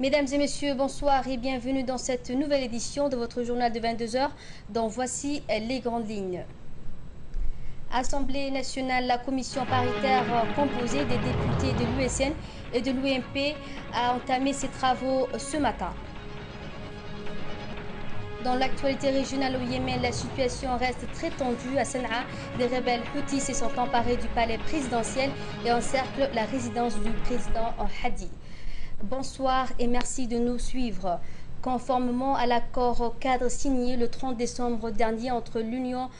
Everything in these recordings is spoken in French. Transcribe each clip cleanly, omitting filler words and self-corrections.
Mesdames et messieurs, bonsoir et bienvenue dans cette nouvelle édition de votre journal de 22 heures, dont voici les grandes lignes. Assemblée nationale, la commission paritaire composée des députés de l'USN et de l'UMP a entamé ses travaux ce matin. Dans l'actualité régionale au Yémen, la situation reste très tendue. À Sanaa, des rebelles Houthis se sont emparés du palais présidentiel et encerclent la résidence du président Hadi. Bonsoir et merci de nous suivre. Conformément à l'accord cadre signé le 30 décembre dernier entre l'Union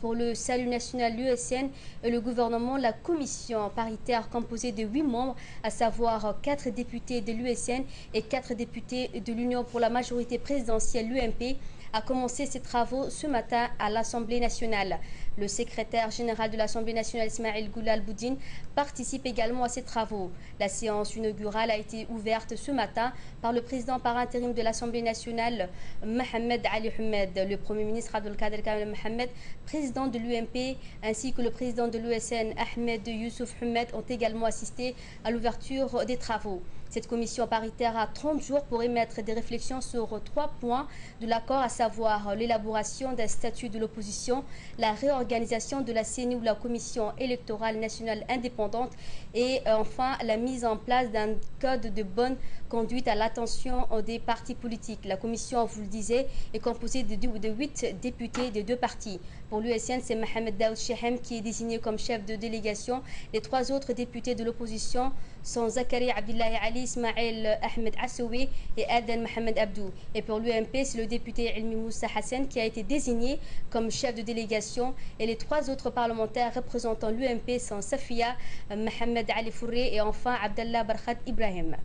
pour le salut national, l'USN, et le gouvernement, la commission paritaire composée de 8 membres, à savoir 4 députés de l'USN et 4 députés de l'Union pour la majorité présidentielle, l'UMP, a commencé ses travaux ce matin à l'Assemblée nationale. Le secrétaire général de l'Assemblée nationale, Ismaël Goulal Boudine, participe également à ces travaux. La séance inaugurale a été ouverte ce matin par le président par intérim de l'Assemblée nationale, Mohamed Ali Hamed, le Premier ministre Abdelkader Kamel Mohamed, président de l'UMP, ainsi que le président de l'USN, Ahmed Youssouf Hamed, ont également assisté à l'ouverture des travaux. Cette commission paritaire a 30 jours pour émettre des réflexions sur 3 points de l'accord, à savoir l'élaboration d'un statut de l'opposition, la réorganisation de la CENI ou la Commission électorale nationale indépendante et enfin la mise en place d'un code de bonne conduite à l'attention des partis politiques. La commission, vous le disiez, est composée de 8 députés des 2 partis. Pour l'USN, c'est Mohamed Daoud Chehem qui est désigné comme chef de délégation. Les 3 autres députés de l'opposition sont Zakari Abdullahi Ali, Ismaël Ahmed Assoui et Aden Mohamed Abdou. Et pour l'UMP, c'est le député Ilmi Moussa Hassan qui a été désigné comme chef de délégation. Et les 3 autres parlementaires représentant l'UMP sont Safia Mohamed Ali Fouré et enfin Abdallah Barkhat Ibrahim.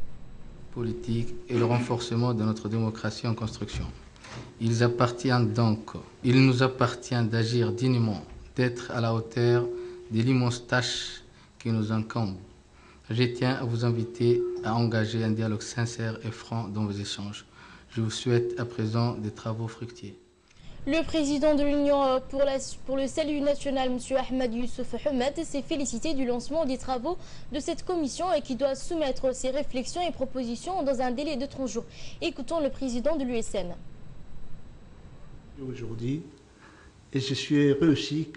Politique et le renforcement de notre démocratie en construction. Il nous appartient d'agir dignement, d'être à la hauteur de l'immense tâche qui nous incombe. Je tiens à vous inviter à engager un dialogue sincère et franc dans vos échanges. Je vous souhaite à présent des travaux fructueux. Le président de l'Union pour le salut national, M. Ahmed Youssouf Hamed, s'est félicité du lancement des travaux de cette commission et qui doit soumettre ses réflexions et propositions dans un délai de 30 jours. Écoutons le président de l'USN. Aujourd'hui, et je suis heureux aussi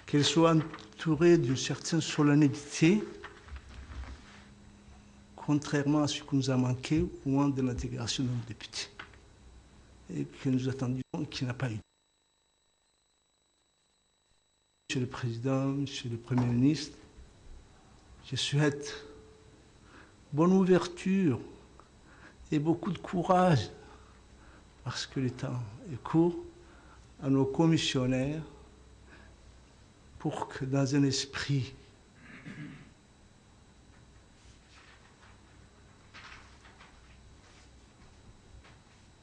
qu'elle soit entourée d'une certaine solennité, contrairement à ce qui nous a manqué au moment de l'intégration de nos députés, et que nous attendions et qui n'a pas eu. Monsieur le Président, Monsieur le Premier ministre, je souhaite bonne ouverture et beaucoup de courage, parce que le temps est court, à nos commissionnaires, pour que dans un esprit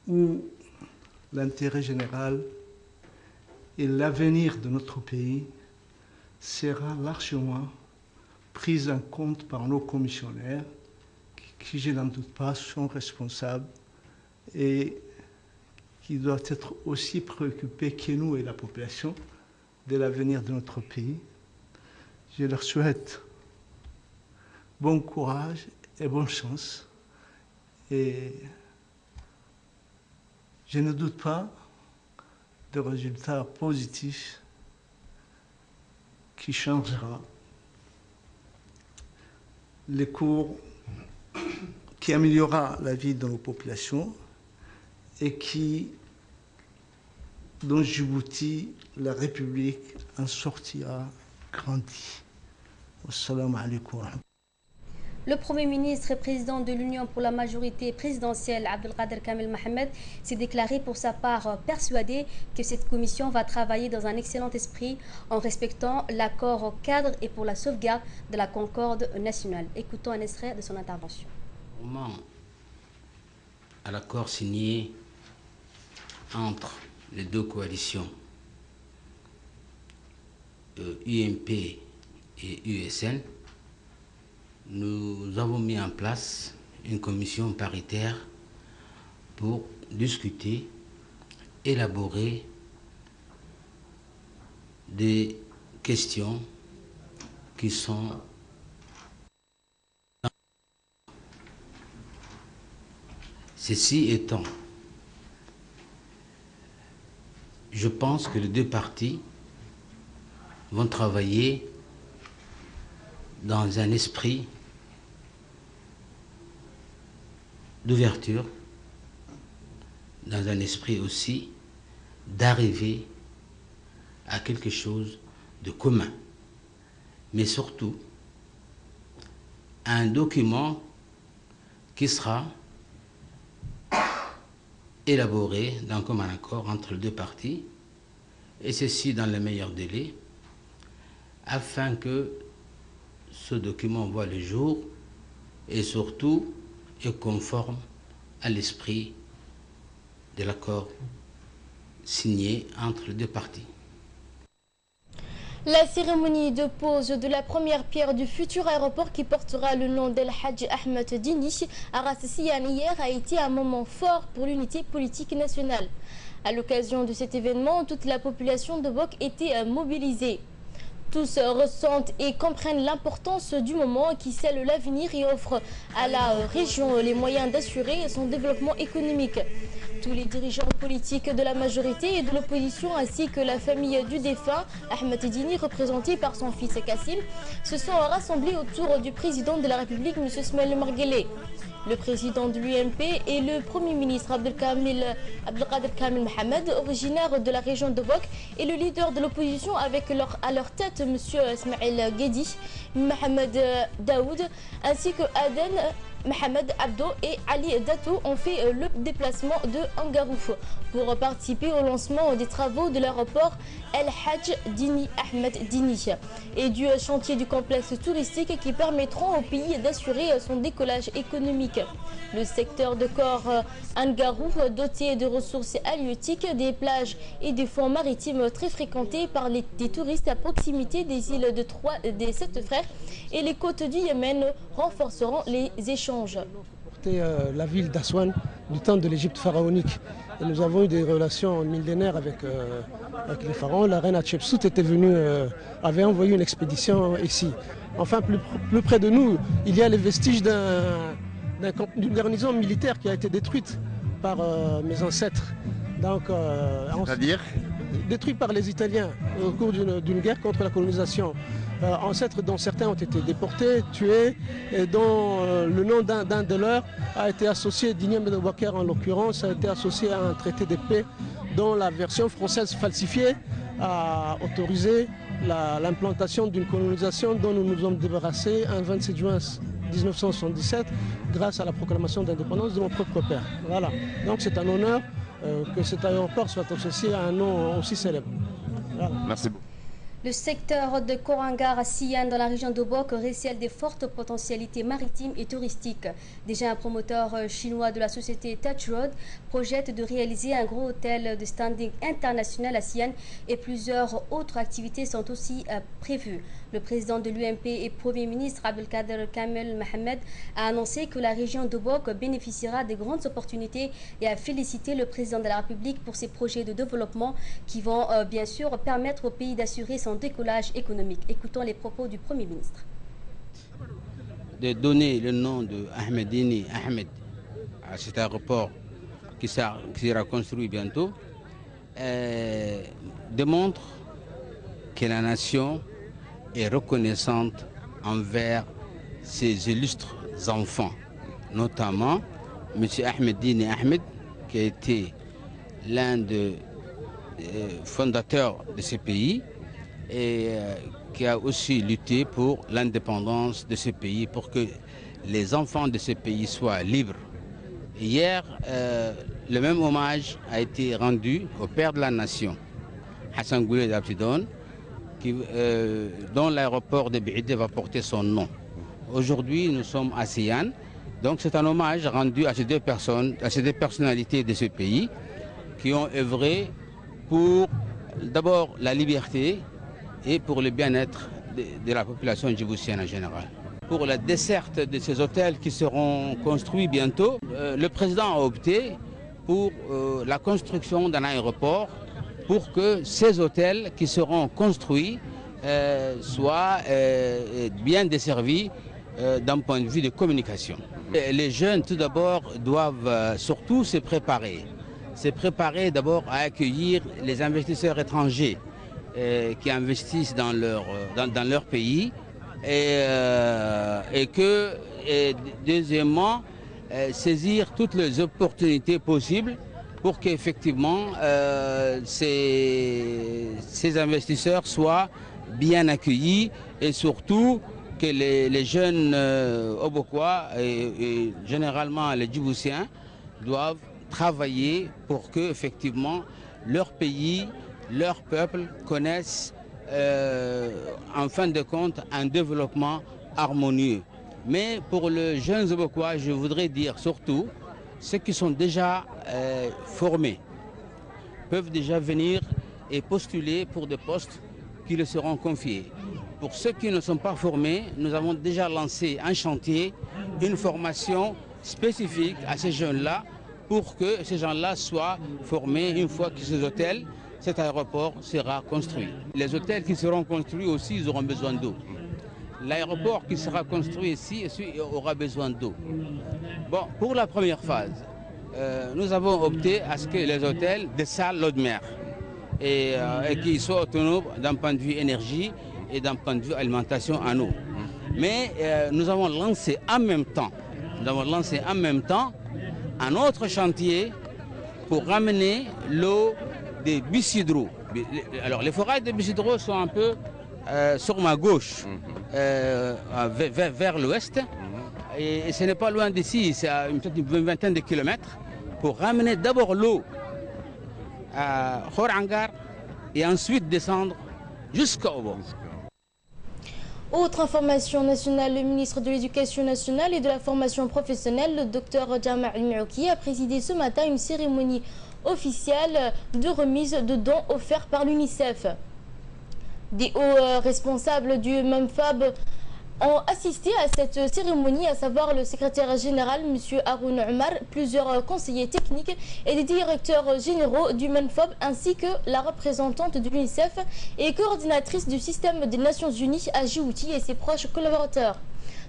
où l'intérêt général et l'avenir de notre pays sera largement pris en compte par nos commissionnaires, qui, je n'en doute pas, sont responsables et qui doivent être aussi préoccupés que nous et la population de l'avenir de notre pays. Je leur souhaite bon courage et bonne chance. Et je ne doute pas de résultats positifs qui changera les cours, qui améliorera la vie de nos populations et dont Djibouti, la République, en sortira grandi. Wassalamu alaikum. Le Premier ministre et président de l'Union pour la majorité présidentielle, Abdelkader Kamel Mohamed, s'est déclaré pour sa part persuadé que cette commission va travailler dans un excellent esprit en respectant l'accord cadre et pour la sauvegarde de la concorde nationale. Écoutons un extrait de son intervention. Au moment à l'accord signé entre les 2 coalitions, UMP et USN, nous avons mis en place une commission paritaire pour discuter, élaborer des questions qui sont Ceci étant, je pense que les deux parties vont travailler dans un esprit d'ouverture, dans un esprit aussi d'arriver à quelque chose de commun, mais surtout un document qui sera élaboré d'un commun accord entre les deux parties, et ceci dans les meilleurs délais, afin que ce document voit le jour et surtout est conforme à l'esprit de l'accord signé entre les deux parties. La cérémonie de pose de la première pierre du futur aéroport qui portera le nom d'El Hadj Ahmed Dini à Ras Siyan hier a été un moment fort pour l'unité politique nationale. À l'occasion de cet événement, toute la population de Bok était mobilisée. Tous ressentent et comprennent l'importance du moment qui scelle l'avenir et offre à la région les moyens d'assurer son développement économique. Tous les dirigeants politiques de la majorité et de l'opposition ainsi que la famille du défunt, Ahmed Dini, représentée par son fils Kassim, se sont rassemblés autour du président de la République, M. Ismaël Omar Guelleh. Le président de l'UMP et le premier ministre Abdelkader Kamel Mohamed, originaire de la région de Bok, et le leader de l'opposition avec à leur tête M. Ismaël Guedi, Mohamed Daoud, ainsi que Aden Mohamed Abdo et Ali Dato ont fait le déplacement de Angarouf pour participer au lancement des travaux de l'aéroport El Hadj Dini Ahmed Dini et du chantier du complexe touristique qui permettront au pays d'assurer son décollage économique. Le secteur de Khor Angarouf, doté de ressources halieutiques, des plages et des fonds maritimes très fréquentés par des touristes à proximité des îles des 7 frères et les côtes du Yémen, renforceront les échanges. La ville d'Aswan du temps de l'Égypte pharaonique. Et nous avons eu des relations millénaires avec les pharaons. La reine Hatshepsut avait envoyé une expédition ici. Enfin, plus près de nous, il y a les vestiges d'une garnison militaire qui a été détruite par mes ancêtres. C'est-à-dire détruite par les Italiens au cours d'une guerre contre la colonisation. Ancêtres dont certains ont été déportés, tués, et dont le nom d'un de leurs a été associé, Dini Ben Boubacar en l'occurrence, a été associé à un traité de paix dont la version française falsifiée a autorisé l'implantation d'une colonisation dont nous nous sommes débarrassés un 27 juin 1977 grâce à la proclamation d'indépendance de mon propre père. Voilà. Donc c'est un honneur que cet aéroport soit associé à un nom aussi célèbre. Voilà. Merci beaucoup. Le secteur de Khor Angar à Siyan dans la région de Bok recèle des fortes potentialités maritimes et touristiques. Déjà un promoteur chinois de la société Touch Road projette de réaliser un gros hôtel de standing international à Siyan et plusieurs autres activités sont aussi prévues. Le président de l'UMP et Premier ministre Abdelkader Kamel Mohamed a annoncé que la région de Bok bénéficiera des grandes opportunités et a félicité le président de la République pour ses projets de développement qui vont bien sûr permettre au pays d'assurer son décollage économique. Écoutons les propos du Premier ministre. De donner le nom de Ahmed Dini Ahmed à cet aéroport qui sera construit bientôt démontre que la nation est reconnaissante envers ses illustres enfants, notamment M. Ahmed Dini Ahmed, qui a été l'un des fondateurs de ce pays et qui a aussi lutté pour l'indépendance de ce pays, pour que les enfants de ce pays soient libres. Hier, le même hommage a été rendu au père de la nation, Hassan Goulet Abtidon, dont l'aéroport de Bidé va porter son nom. Aujourd'hui, nous sommes à Siyan, donc c'est un hommage rendu à ces deux personnes, à ces deux personnalités de ce pays qui ont œuvré pour d'abord la liberté et pour le bien-être de la population djiboutienne en général. Pour la desserte de ces hôtels qui seront construits bientôt, le président a opté pour la construction d'un aéroport pour que ces hôtels qui seront construits soient bien desservis d'un point de vue de communication. Les jeunes, tout d'abord, doivent surtout se préparer. Se préparer d'abord à accueillir les investisseurs étrangers qui investissent dans leur pays. Et deuxièmement, saisir toutes les opportunités possibles pour qu'effectivement ces investisseurs soient bien accueillis et surtout que les jeunes Obokois et généralement les Djiboutiens doivent travailler pour que effectivement leur pays, leur peuple connaissent en fin de compte un développement harmonieux. Mais pour les jeunes Obokois, je voudrais dire surtout ceux qui sont déjà formés peuvent déjà venir et postuler pour des postes qui leur seront confiés. Pour ceux qui ne sont pas formés, nous avons déjà lancé un chantier, une formation spécifique à ces jeunes-là pour que ces gens-là soient formés une fois que cet aéroport sera construit. Les hôtels qui seront construits aussi, ils auront besoin d'eau. L'aéroport qui sera construit ici aura besoin d'eau. Bon, pour la première phase, nous avons opté à ce que les hôtels dessalent l'eau de mer et qu'ils soient autonomes d'un point de vue énergie et d'un point de vue alimentation en eau. Mais nous avons lancé en même temps un autre chantier pour ramener l'eau des Bissidro. Alors les forages de Bissidro sont un peu sur ma gauche, vers l'ouest. Et ce n'est pas loin d'ici, c'est à une vingtaine de kilomètres, pour ramener d'abord l'eau à Khorangar et ensuite descendre jusqu'à Obo. Autre information nationale, le ministre de l'Éducation nationale et de la formation professionnelle, le Dr Jama Al-Maouki, a présidé ce matin une cérémonie officielle de remise de dons offerts par l'UNICEF. Des hauts responsables du MEMFAB ont assisté à cette cérémonie, à savoir le secrétaire général M. Haroun Omar, plusieurs conseillers techniques et des directeurs généraux du MEMFAB, ainsi que la représentante de l'UNICEF et coordinatrice du système des Nations Unies à Djibouti et ses proches collaborateurs.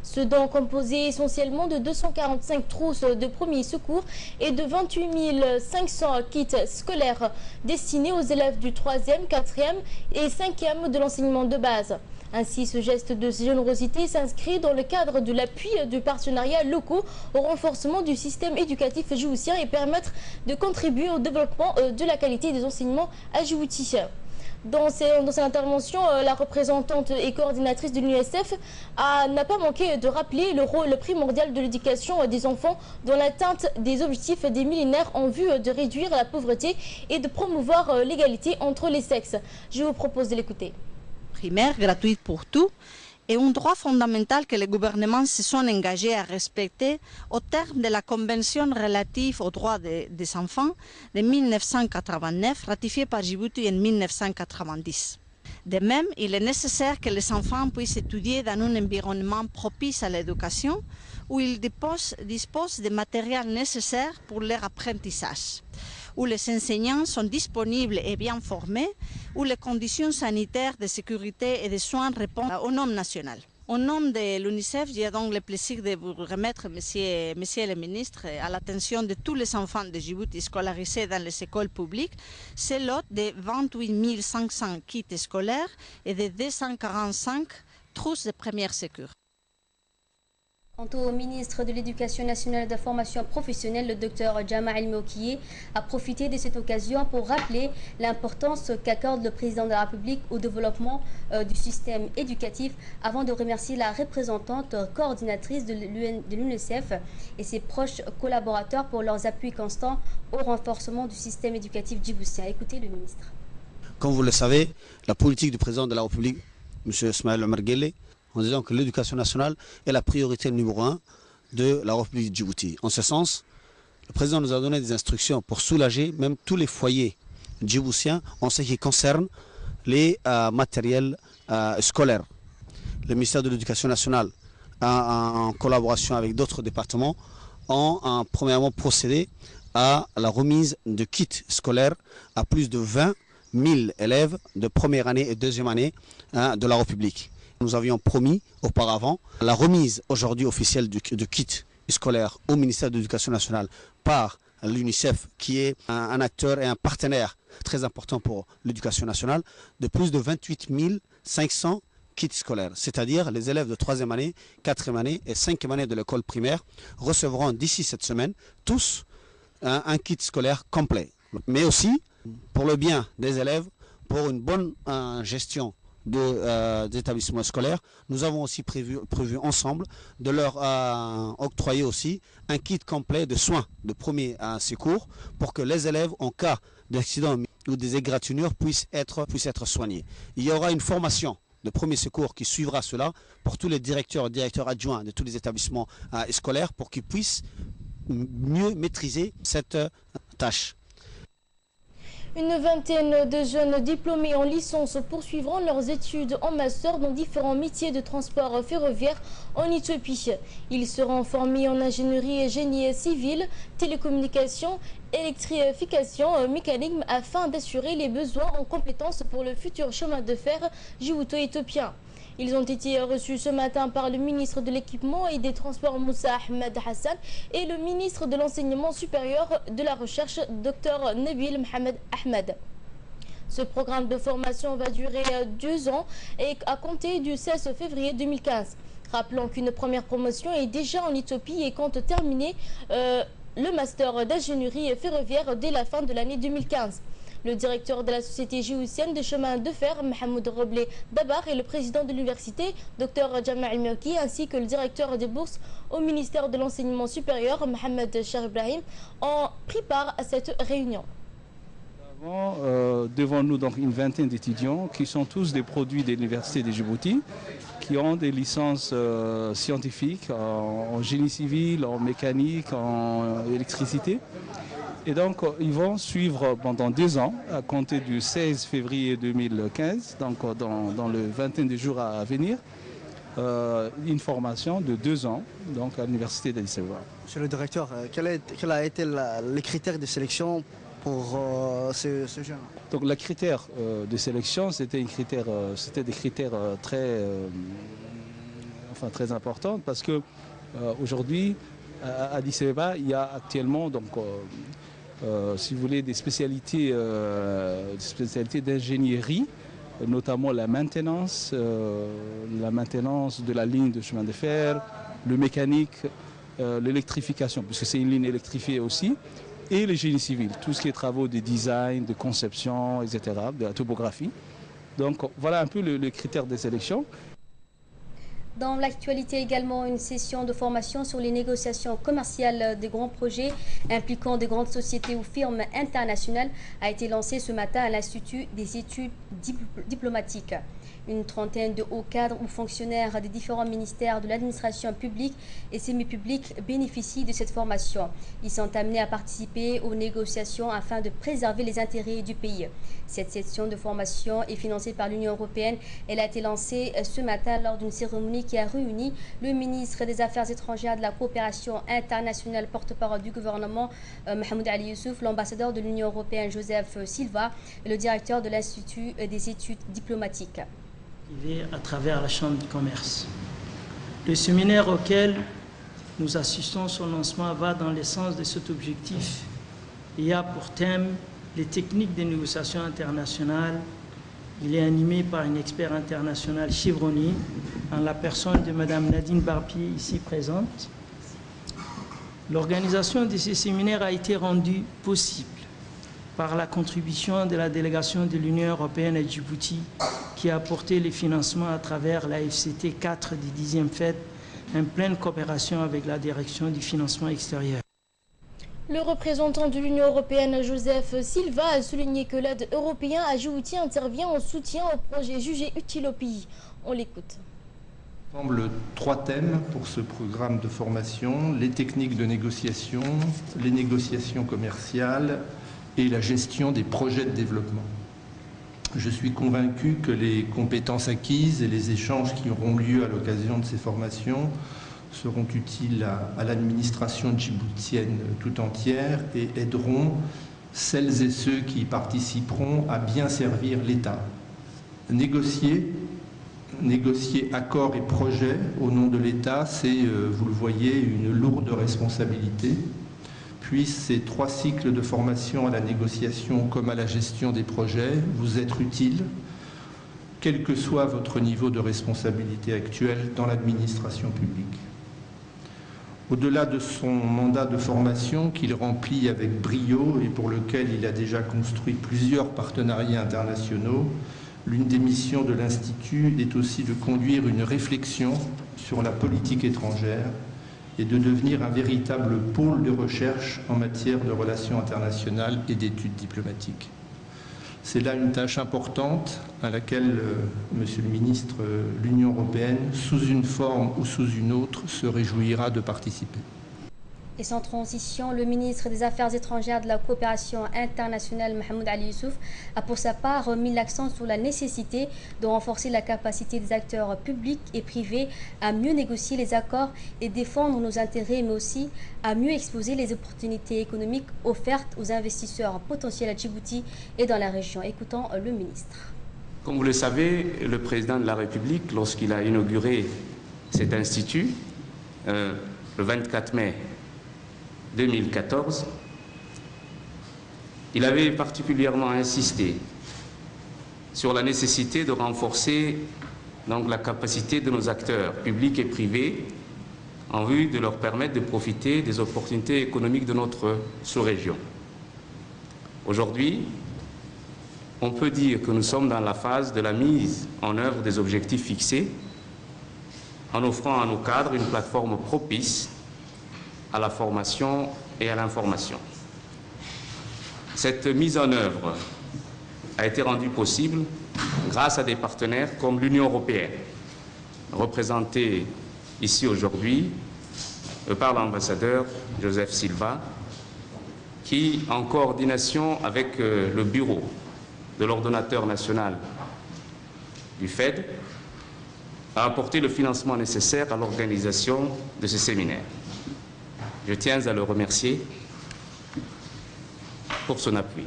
Ce don composé essentiellement de 245 trousses de premiers secours et de 28 500 kits scolaires destinés aux élèves du 3e, 4e et 5e de l'enseignement de base. Ainsi, ce geste de générosité s'inscrit dans le cadre de l'appui du partenariat locaux au renforcement du système éducatif djiboutien et permettre de contribuer au développement de la qualité des enseignements à Djibouti. Dans cette intervention, la représentante et coordinatrice de l'UNICEF n'a pas manqué de rappeler le rôle primordial de l'éducation des enfants dans l'atteinte des objectifs des millénaires en vue de réduire la pauvreté et de promouvoir l'égalité entre les sexes. Je vous propose de l'écouter. Primaire, gratuite pour tous, est un droit fondamental que les gouvernements se sont engagés à respecter au terme de la Convention relative aux droits des enfants de 1989, ratifiée par Djibouti en 1990. De même, il est nécessaire que les enfants puissent étudier dans un environnement propice à l'éducation, où ils disposent des matériels nécessaires pour leur apprentissage, où les enseignants sont disponibles et bien formés, où les conditions sanitaires de sécurité et de soins répondent aux normes nationales. Au nom de l'UNICEF, j'ai donc le plaisir de vous remettre, monsieur le ministre, à l'attention de tous les enfants de Djibouti scolarisés dans les écoles publiques, ce lot de 28 500 kits scolaires et de 245 trousses de premiers secours. Quant au ministre de l'Éducation nationale et de la formation professionnelle, le Dr Jama Al-Maouki, a profité de cette occasion pour rappeler l'importance qu'accorde le président de la République au développement du système éducatif, avant de remercier la représentante coordinatrice de l'UNICEF et ses proches collaborateurs pour leurs appuis constants au renforcement du système éducatif djiboutien. Écoutez le ministre. Comme vous le savez, la politique du président de la République, M. Ismaël Omar Guelleh, en disant que l'éducation nationale est la priorité numéro 1 de la République de Djibouti. En ce sens, le président nous a donné des instructions pour soulager même tous les foyers djiboutiens en ce qui concerne les matériels scolaires. Le ministère de l'Éducation nationale, en collaboration avec d'autres départements, ont premièrement procédé à la remise de kits scolaires à plus de 20 000 élèves de première année et deuxième année de la République. Nous avions promis auparavant la remise aujourd'hui officielle de kits scolaires au ministère de l'Éducation nationale par l'UNICEF, qui est un acteur et un partenaire très important pour l'éducation nationale, de plus de 28 500 kits scolaires. C'est-à-dire les élèves de 3e année, 4e année et 5e année de l'école primaire recevront d'ici cette semaine tous un kit scolaire complet. Mais aussi, pour le bien des élèves, pour une bonne gestion des établissements scolaires, nous avons aussi prévu ensemble de leur octroyer aussi un kit complet de soins de premier secours pour que les élèves, en cas d'accident ou des égratignures, puissent être soignés. Il y aura une formation de premier secours qui suivra cela pour tous les directeurs adjoints de tous les établissements scolaires pour qu'ils puissent mieux maîtriser cette tâche. Une vingtaine de jeunes diplômés en licence poursuivront leurs études en master dans différents métiers de transport ferroviaire en Éthiopie. Ils seront formés en ingénierie et génie civil, télécommunications, électrification, mécanisme afin d'assurer les besoins en compétences pour le futur chemin de fer djibouto-éthiopien. Ils ont été reçus ce matin par le ministre de l'Équipement et des Transports Moussa Ahmed Hassan et le ministre de l'Enseignement supérieur de la Recherche Dr Nabil Mohamed Ahmed. Ce programme de formation va durer 2 ans et à compter du 16 février 2015. Rappelons qu'une première promotion est déjà en Éthiopie et compte terminer le master d'ingénierie ferroviaire dès la fin de l'année 2015. Le directeur de la société djiboutienne de chemin de fer, Mohamed Roblé Dabar, et le président de l'université, Dr Jamal Mioki, ainsi que le directeur des bourses au ministère de l'Enseignement supérieur, Mohamed Cheikh Ibrahim, ont pris part à cette réunion. Nous avons devant nous donc une vingtaine d'étudiants qui sont tous des produits de l'université de Djibouti, qui ont des licences scientifiques en génie civil, en mécanique, en électricité. Et donc, ils vont suivre pendant 2 ans, à compter du 16 février 2015, donc dans le vingtaine de jours à venir, une formation de 2 ans donc à l'université d'Addis Abeba. Monsieur le directeur, quels a été les critères de sélection pour ce jeune? Donc, les critères de sélection, c'était des critères très importants parce que aujourd'hui, à Addis Abeba, il y a actuellement donc si vous voulez, des spécialités d'ingénierie, notamment la maintenance de la ligne de chemin de fer, le mécanique, l'électrification, puisque c'est une ligne électrifiée aussi, et le génie civil, tout ce qui est travaux de design, de conception, etc., de la topographie. Donc voilà un peu le critère de sélection. Dans l'actualité également, une session de formation sur les négociations commerciales des grands projets impliquant des grandes sociétés ou firmes internationales a été lancée ce matin à l'Institut des études diplomatiques. Une trentaine de hauts cadres ou fonctionnaires des différents ministères de l'administration publique et semi-publique bénéficient de cette formation. Ils sont amenés à participer aux négociations afin de préserver les intérêts du pays. Cette session de formation est financée par l'Union européenne. Elle a été lancée ce matin lors d'une cérémonie qui a réuni le ministre des Affaires étrangères, de la coopération internationale, porte-parole du gouvernement Mohamed Ali Youssouf, l'ambassadeur de l'Union européenne Joseph Silva et le directeur de l'Institut des études diplomatiques. À travers la Chambre du commerce. Le séminaire auquel nous assistons son lancement va dans le sens de cet objectif et a pour thème les techniques des négociations internationales. Il est animé par une expert internationale chevronnée en la personne de Mme Nadine Barbier ici présente. L'organisation de ce séminaire a été rendue possible par la contribution de la délégation de l'Union européenne à Djibouti qui a apporté le financement à travers la FCT 4 du 10e FED en pleine coopération avec la direction du financement extérieur. Le représentant de l'Union européenne, Joseph Silva, a souligné que l'aide européenne à Djibouti intervient en soutien aux projets jugés utiles au pays. On l'écoute. Il semble 3 thèmes pour ce programme de formation: les techniques de négociation, les négociations commerciales et la gestion des projets de développement. Je suis convaincu que les compétences acquises et les échanges qui auront lieu à l'occasion de ces formations seront utiles à l'administration djiboutienne tout entière et aideront celles et ceux qui y participeront à bien servir l'État. Négocier, négocier accords et projets au nom de l'État, c'est, vous le voyez, une lourde responsabilité. Puis ces 3 cycles de formation à la négociation comme à la gestion des projets vous être utiles, quel que soit votre niveau de responsabilité actuel dans l'administration publique. Au-delà de son mandat de formation qu'il remplit avec brio et pour lequel il a déjà construit plusieurs partenariats internationaux, l'une des missions de l'Institut est aussi de conduire une réflexion sur la politique étrangère et de devenir un véritable pôle de recherche en matière de relations internationales et d'études diplomatiques. C'est là une tâche importante à laquelle, Monsieur le Ministre, l'Union européenne, sous une forme ou sous une autre, se réjouira de participer. Et sans transition, le ministre des Affaires étrangères et de la coopération internationale, Mohamed Ali Youssouf, a pour sa part mis l'accent sur la nécessité de renforcer la capacité des acteurs publics et privés à mieux négocier les accords et défendre nos intérêts, mais aussi à mieux exposer les opportunités économiques offertes aux investisseurs potentiels à Djibouti et dans la région. Écoutons le ministre. Comme vous le savez, le président de la République, lorsqu'il a inauguré cet institut, le 24 mai 2014, il avait particulièrement insisté sur la nécessité de renforcer donc la capacité de nos acteurs publics et privés en vue de leur permettre de profiter des opportunités économiques de notre sous-région. Aujourd'hui, on peut dire que nous sommes dans la phase de la mise en œuvre des objectifs fixés en offrant à nos cadres une plateforme propice à la formation et à l'information. Cette mise en œuvre a été rendue possible grâce à des partenaires comme l'Union européenne, représentée ici aujourd'hui par l'ambassadeur Joseph Silva, qui, en coordination avec le bureau de l'ordonnateur national du FED, a apporté le financement nécessaire à l'organisation de ce séminaire. Je tiens à le remercier pour son appui.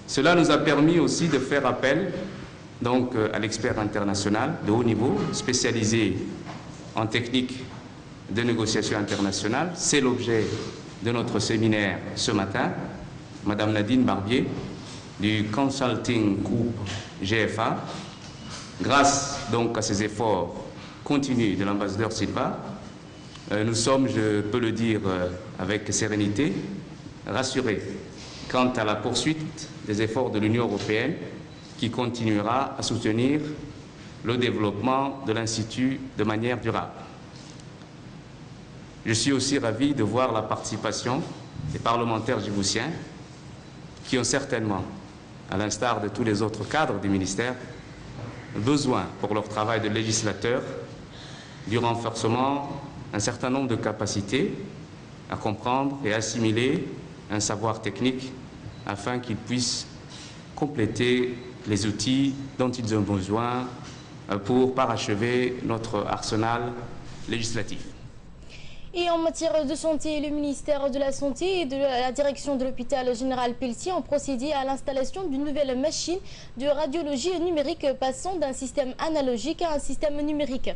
Cela nous a permis aussi de faire appel donc, à l'expert international de haut niveau, spécialisé en technique de négociation internationale. C'est l'objet de notre séminaire ce matin, Madame Nadine Barbier, du Consulting Group GFA. Grâce donc à ces efforts continus de l'ambassadeur Silva, nous sommes, je peux le dire avec sérénité, rassurés quant à la poursuite des efforts de l'Union européenne qui continuera à soutenir le développement de l'Institut de manière durable. Je suis aussi ravi de voir la participation des parlementaires djiboutiens qui ont certainement, à l'instar de tous les autres cadres du ministère, besoin pour leur travail de législateur du renforcement d'un certain nombre de capacités à comprendre et assimiler un savoir technique afin qu'ils puissent compléter les outils dont ils ont besoin pour parachever notre arsenal législatif. Et en matière de santé, le ministère de la Santé et de la direction de l'hôpital général Pelletier ont procédé à l'installation d'une nouvelle machine de radiologie numérique passant d'un système analogique à un système numérique.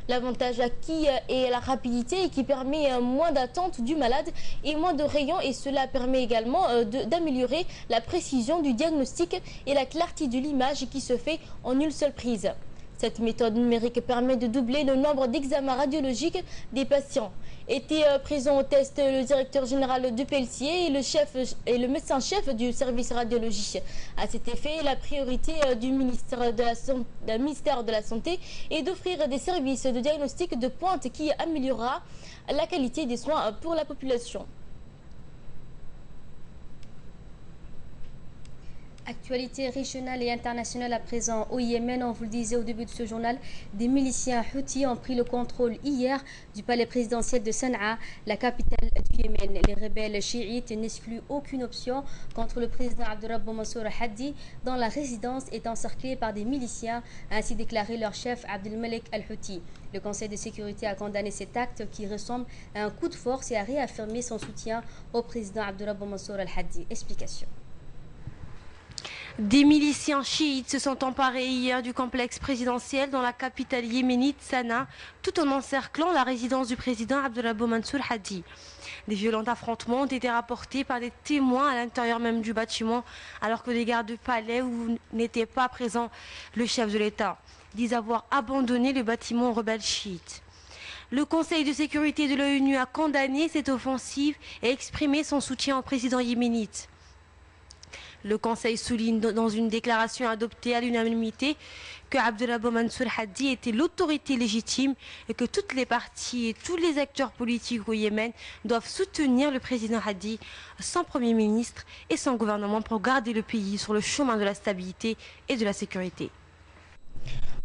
L'avantage acquis est la rapidité qui permet moins d'attente du malade et moins de rayons, et cela permet également d'améliorer la précision du diagnostic et la clarté de l'image qui se fait en une seule prise. Cette méthode numérique permet de doubler le nombre d'examens radiologiques des patients. Était présent au test le directeur général de Pelletier et le médecin-chef du service radiologie. À cet effet, la priorité du ministère de la Santé est d'offrir des services de diagnostic de pointe qui améliorera la qualité des soins pour la population. Actualité régionale et internationale à présent. Au Yémen, on vous le disait au début de ce journal, des miliciens Houthis ont pris le contrôle hier du palais présidentiel de Sanaa, la capitale du Yémen. Les rebelles chiites n'excluent aucune option contre le président Abdurrabbu Mansour Hadi, dont la résidence est encerclée par des miliciens, a ainsi déclaré leur chef Abdelmalek al-Houthi. Le Conseil de sécurité a condamné cet acte qui ressemble à un coup de force et a réaffirmé son soutien au président Abdurrabbu Mansour Hadi. Explication. Des miliciens chiites se sont emparés hier du complexe présidentiel dans la capitale yéménite Sanaa, tout en encerclant la résidence du président Abdelrabbo Mansour Hadi. Des violents affrontements ont été rapportés par des témoins à l'intérieur même du bâtiment, alors que des gardes du palais où n'était pas présent le chef de l'État disent avoir abandonné le bâtiment aux rebelles chiites. Le Conseil de sécurité de l'ONU a condamné cette offensive et exprimé son soutien au président yéménite. Le Conseil souligne dans une déclaration adoptée à l'unanimité que Abdelrabbo Mansour Hadi était l'autorité légitime et que toutes les parties et tous les acteurs politiques au Yémen doivent soutenir le président Hadi, son Premier ministre et son gouvernement pour garder le pays sur le chemin de la stabilité et de la sécurité.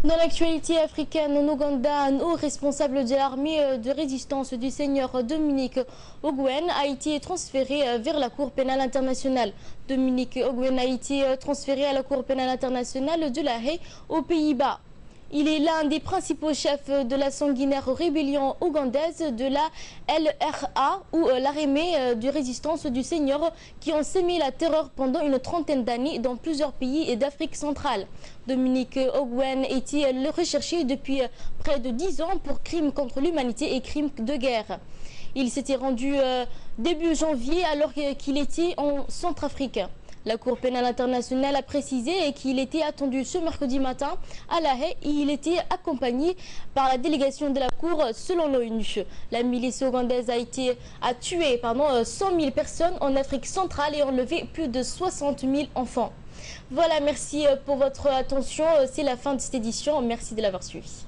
Dans l'actualité africaine, en Ouganda, un haut responsable de l'armée de résistance du Seigneur Dominique Ongwen a été transféré vers la Cour pénale internationale. Dominique Ongwen a été transféré à la Cour pénale internationale de La Haye aux Pays-Bas. Il est l'un des principaux chefs de la sanguinaire rébellion ougandaise de la LRA ou l'armée de résistance du Seigneur qui ont sémé la terreur pendant une trentaine d'années dans plusieurs pays d'Afrique centrale. Dominique Ongwen était recherché depuis près de 10 ans pour crimes contre l'humanité et crimes de guerre. Il s'était rendu début janvier alors qu'il était en Centrafrique. La Cour pénale internationale a précisé qu'il était attendu ce mercredi matin à La Haye et il était accompagné par la délégation de la Cour selon l'ONU. La milice ougandaise a tué 100 000 personnes en Afrique centrale et enlevé plus de 60 000 enfants. Voilà, merci pour votre attention. C'est la fin de cette édition. Merci de l'avoir suivi.